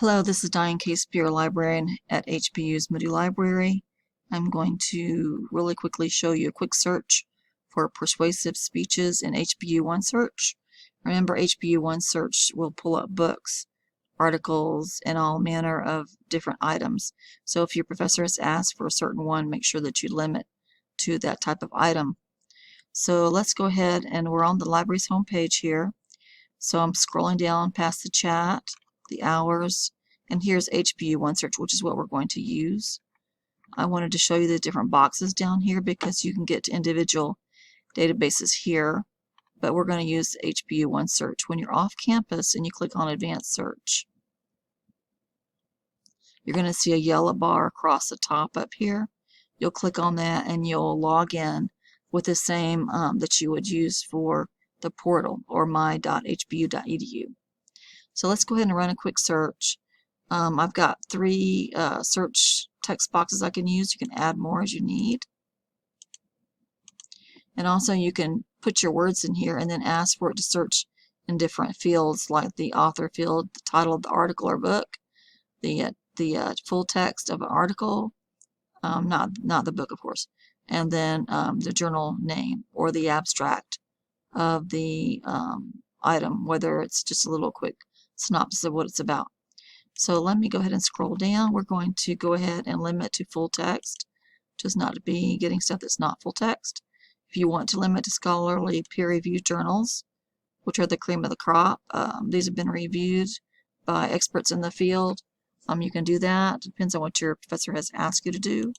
Hello, this is Diane Case, Peer Librarian at HBU's Moody Library. I'm going to really quickly show you a quick search for persuasive speeches in HBU OneSearch. Remember, HBU OneSearch will pull up books, articles, and all manner of different items. So if your professor has asked for a certain one, make sure that you limit to that type of item. So let's go ahead, and we're on the library's homepage here. So I'm scrolling down past the chat, the hours, and here's HBU OneSearch, which is what we're going to use. I wanted to show you the different boxes down here because you can get to individual databases here, but we're going to use HBU OneSearch. When you're off campus and you click on Advanced Search, you're going to see a yellow bar across the top up here. You'll click on that and you'll log in with the same that you would use for the portal or my.hbu.edu. So let's go ahead and run a quick search. I've got 3 search text boxes I can use. You can add more as you need. And also you can put your words in here and then ask for it to search in different fields like the author field, the title of the article or book, the full text of an article, not the book of course, and then the journal name or the abstract of the item, whether it's just a little quick synopsis of what it's about. So let me go ahead and scroll down. We're going to go ahead and limit to full text, just not to be getting stuff that's not full text. If you want to limit to scholarly peer-reviewed journals, which are the cream of the crop, these have been reviewed by experts in the field. You can do that. Depends on what your professor has asked you to do.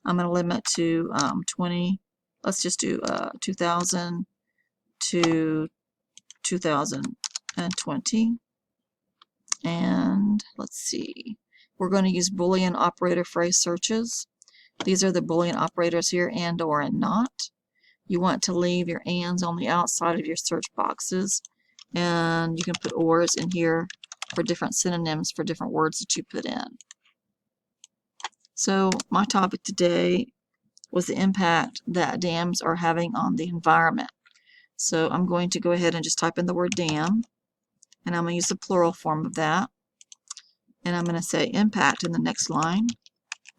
I'm going to limit to 20. Let's just do 2000 to 2020. And let's see, we're going to use Boolean operator phrase searches. These are the Boolean operators here, and, or, and not. You want to leave your ands on the outside of your search boxes, and you can put ors in here for different synonyms for different words that you put in. So my topic today was the impact that dams are having on the environment. So I'm going to go ahead and just type in the word dam, and I'm going to use the plural form of that. And I'm going to say impact in the next line.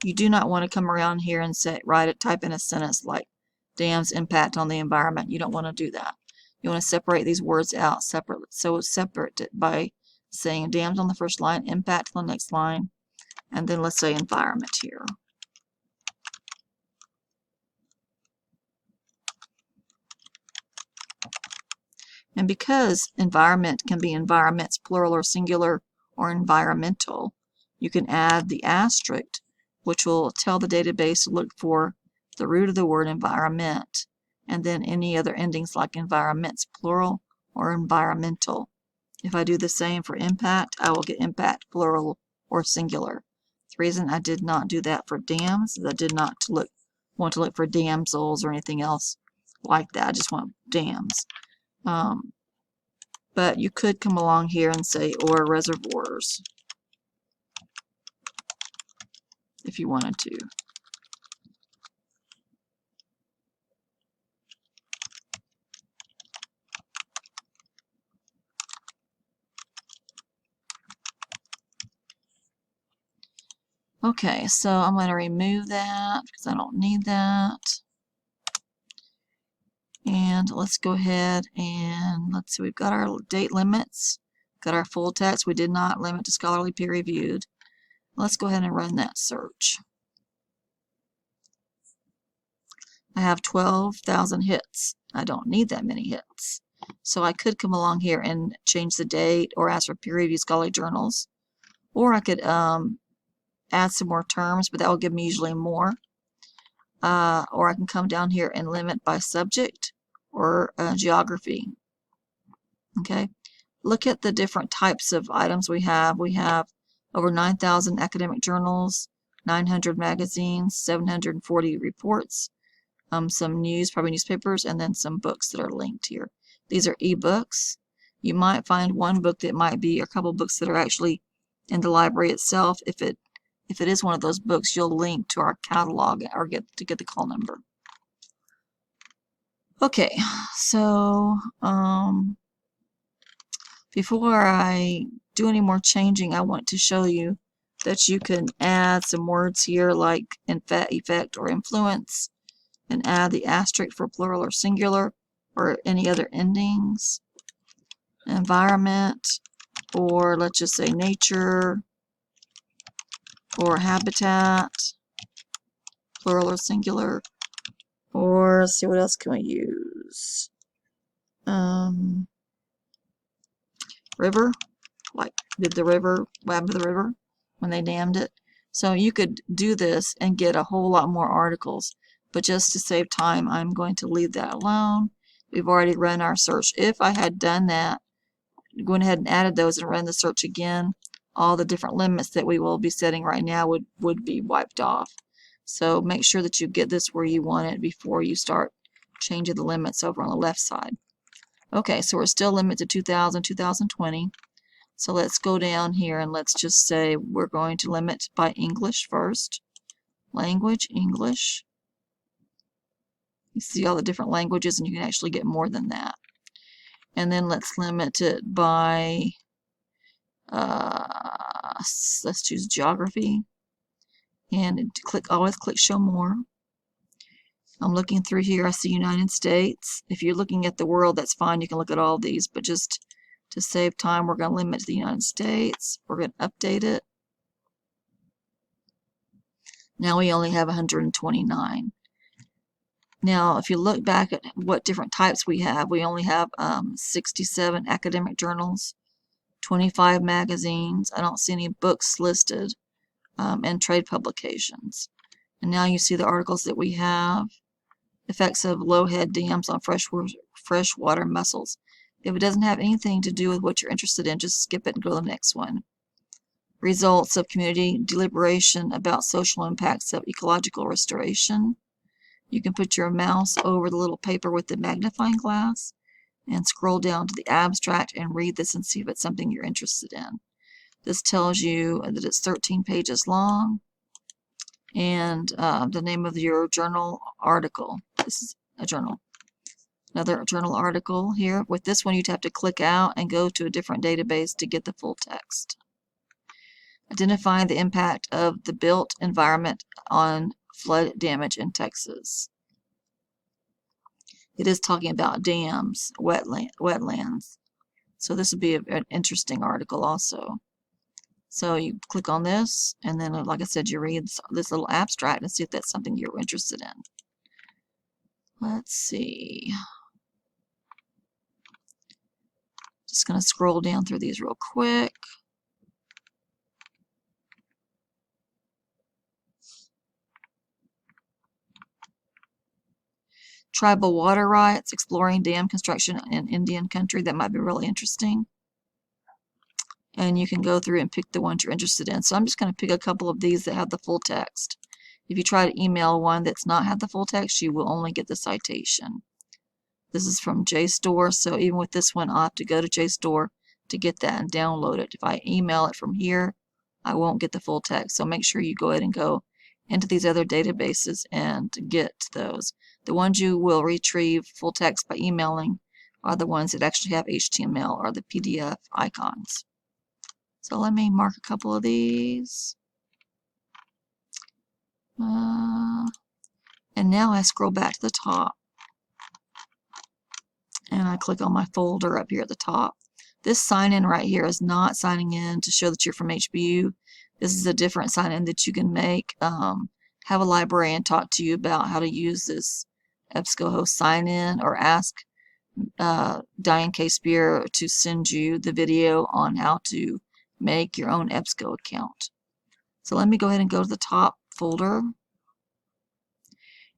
You do not want to come around here and say, type in a sentence like dams impact on the environment. You don't want to do that. You want to separate these words out separately. So separate it by saying dams on the first line, impact on the next line, and then let's say environment here. And because environment can be environments, plural or singular, or environmental, you can add the asterisk, which will tell the database to look for the root of the word environment, and then any other endings like environments, plural, or environmental. If I do the same for impact, I will get impact, plural, or singular. The reason I did not do that for dams is I did not want to look for damsels or anything else like that. I just want dams. But you could come along here and say or reservoirs if you wanted to. Okay, so I'm going to remove that because I don't need that. And let's go ahead and let's see, we've got our date limits, got our full text. We did not limit to scholarly peer reviewed. Let's go ahead and run that search. I have 12,000 hits. I don't need that many hits. So I could come along here and change the date or ask for peer reviewed scholarly journals. Or I could add some more terms, but that will give me usually more. Or I can come down here and limit by subject or geography. Okay, look at the different types of items we have. We have over 9,000 academic journals, 900 magazines, 740 reports, some news, probably newspapers, and then some books that are linked here. These are ebooks. You might find one book that might be, or a couple books that are actually in the library itself. If it is one of those books, you'll link to our catalog or get the call number. Okay, so if Before I do any more changing, I want to show you that you can add some words here like effect or influence, and add the asterisk for plural or singular or any other endings. Environment, or let's just say nature, or habitat, plural or singular, or let's see, what else can we use? River, like did the river, what happened to the river when they dammed it? So you could do this and get a whole lot more articles, but just to save time, I'm going to leave that alone. We've already run our search. If I had done that, gone ahead and added those and run the search again, all the different limits that we will be setting right now would be wiped off. So make sure that you get this where you want it before you start changing the limits over on the left side. Okay, so we're still limited to 2000, 2020. So let's go down here and let's just say we're going to limit by English first. Language, English. You see all the different languages, and you can actually get more than that. And then let's limit it by, let's choose geography. And always click show more. I'm looking through here, I see United States. If you're looking at the world, that's fine, you can look at all these, but just to save time, we're going to limit to the United States. We're going to update it. Now we only have 129. Now, if you look back at what different types we only have 67 academic journals, 25 magazines. I don't see any books listed, and trade publications. And now you see the articles that we have. Effects of low head dams on freshwater mussels. If it doesn't have anything to do with what you're interested in, just skip it and go to the next one. Results of community deliberation about social impacts of ecological restoration. You can put your mouse over the little paper with the magnifying glass and scroll down to the abstract and read this and see if it's something you're interested in. This tells you that it's 13 pages long, and the name of your journal article. This is a journal. Another journal article here. With this one, you'd have to click out and go to a different database to get the full text. Identify the impact of the built environment on flood damage in Texas. It is talking about dams, wetlands. So this would be an interesting article also. So you click on this, and then, like I said, you read this little abstract and see if that's something you're interested in. Let's see. Just going to scroll down through these real quick. Tribal water rights, exploring dam construction in Indian country. That might be really interesting. And you can go through and pick the ones you're interested in. So I'm just going to pick a couple of these that have the full text. If you try to email one that's not had the full text, you will only get the citation. This is from JSTOR, so even with this one, I'll have to go to JSTOR to get that and download it. If I email it from here, I won't get the full text. So make sure you go ahead and go into these other databases and get those. The ones you will retrieve full text by emailing are the ones that actually have HTML or the PDF icons. So let me mark a couple of these. And now I scroll back to the top. And I click on my folder up here at the top. This sign in right here is not signing in to show that you're from HBU. This is a different sign in that you can make. Have a librarian talk to you about how to use this EBSCOhost sign in, or ask Diane K. Spear to send you the video on how to make your own EBSCO account. So let me go ahead and go to the top folder.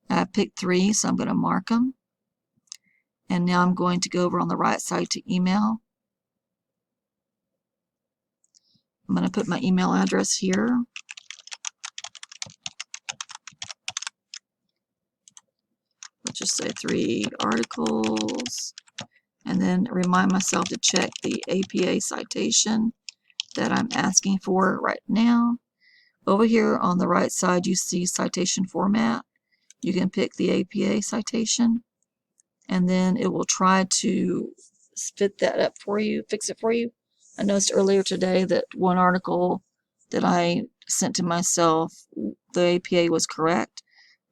I picked 3, so I'm going to mark them. And now I'm going to go over on the right side to email. I'm going to put my email address here. Let's just say 3 articles. And then remind myself to check the APA citation that I'm asking for right now. Over here on the right side, you see citation format. You can pick the APA citation, and then it will try to fit that up for you, fix it for you. I noticed earlier today that one article that I sent to myself, the APA was correct,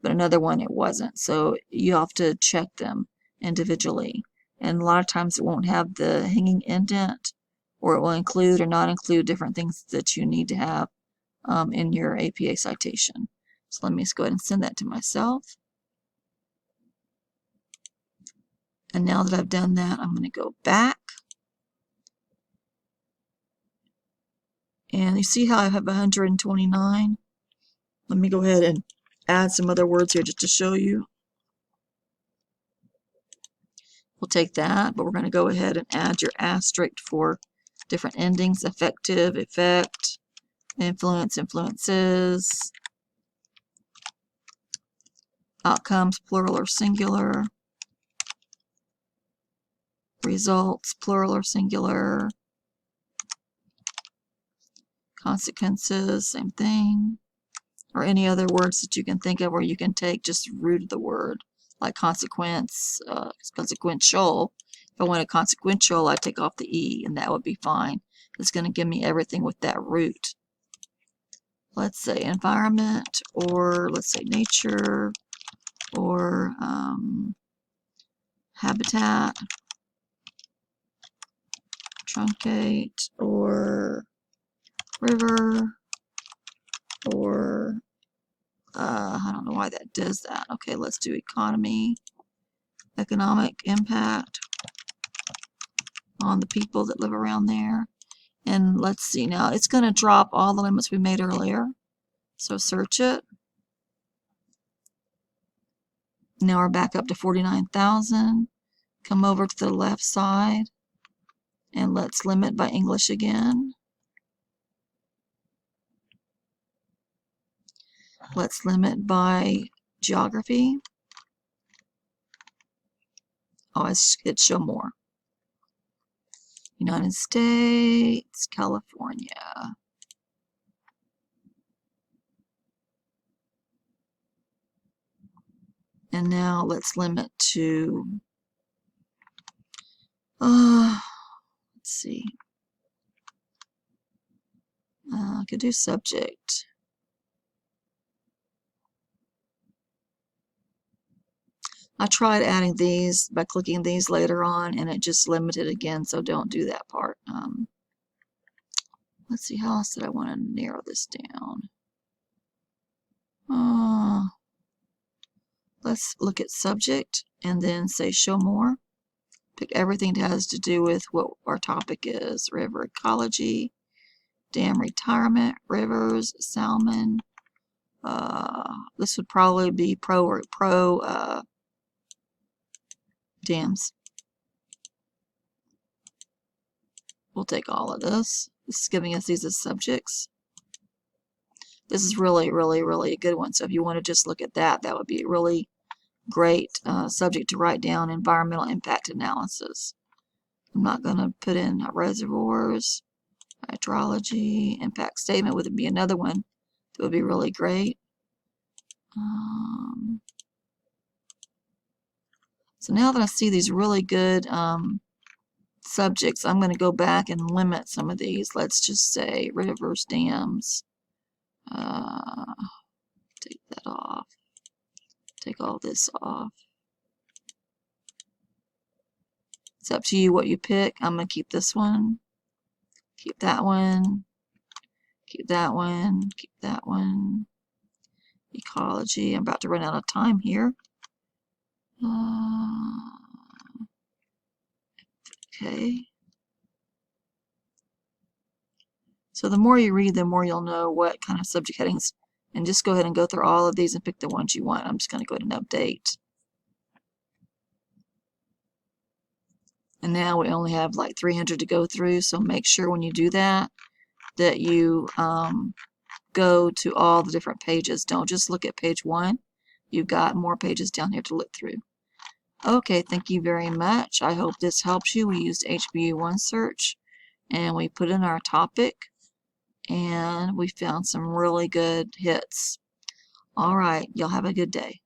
but another one it wasn't. So you have to check them individually. And a lot of times it won't have the hanging indent, or it will include or not include different things that you need to have in your APA citation. So let me just go ahead and send that to myself. And now that I've done that, I'm going to go back. And you see how I have 129? Let me go ahead and add some other words here just to show you. We'll take that, but we're going to go ahead and add your asterisk for different endings: effective, effect, influence, influences, outcomes, plural or singular, results, plural or singular, consequences, same thing, or any other words that you can think of where you can take just root of the word, like consequence, consequential. If I want a consequential, I take off the E, and that would be fine. It's going to give me everything with that root. Let's say environment, or let's say nature, or habitat, truncate, or river, or I don't know why that does that. Okay, let's do economy, economic impact on the people that live around there. And let's see, now it's going to drop all the limits we made earlier. So search it. Now we're back up to 49,000. Come over to the left side and let's limit by English again. Let's limit by geography. Oh, it's show more. United States, California. And now let's limit to, let's see, I could do subject. I tried adding these by clicking these later on, and it just limited again, so don't do that part. Let's see, how else did I want to narrow this down? Let's look at subject and then say show more. Pick everything that has to do with what our topic is: river ecology, dam retirement, rivers, salmon. This would probably be pro dams. We'll take all of this. This is giving us these as subjects. This is really, really, really a good one. So if you want to just look at that, that would be a really great subject to write down: environmental impact analysis. I'm not going to put in reservoirs, hydrology, impact statement would be another one that would be really great. So now that I see these really good subjects, I'm going to go back and limit some of these. Let's just say rivers, dams. Take that off. Take all this off. It's up to you what you pick. I'm going to keep this one. Keep that one. Keep that one. Keep that one. Ecology. I'm about to run out of time here. Okay. So the more you read, the more you'll know what kind of subject headings. And just go ahead and go through all of these and pick the ones you want. I'm just going to go ahead and update. And now we only have like 300 to go through. So make sure when you do that, that you go to all the different pages. Don't just look at page 1. You've got more pages down here to look through. Okay, thank you very much. I hope this helps you. We used HBU OneSearch, and we put in our topic, and we found some really good hits. All right, y'all have a good day.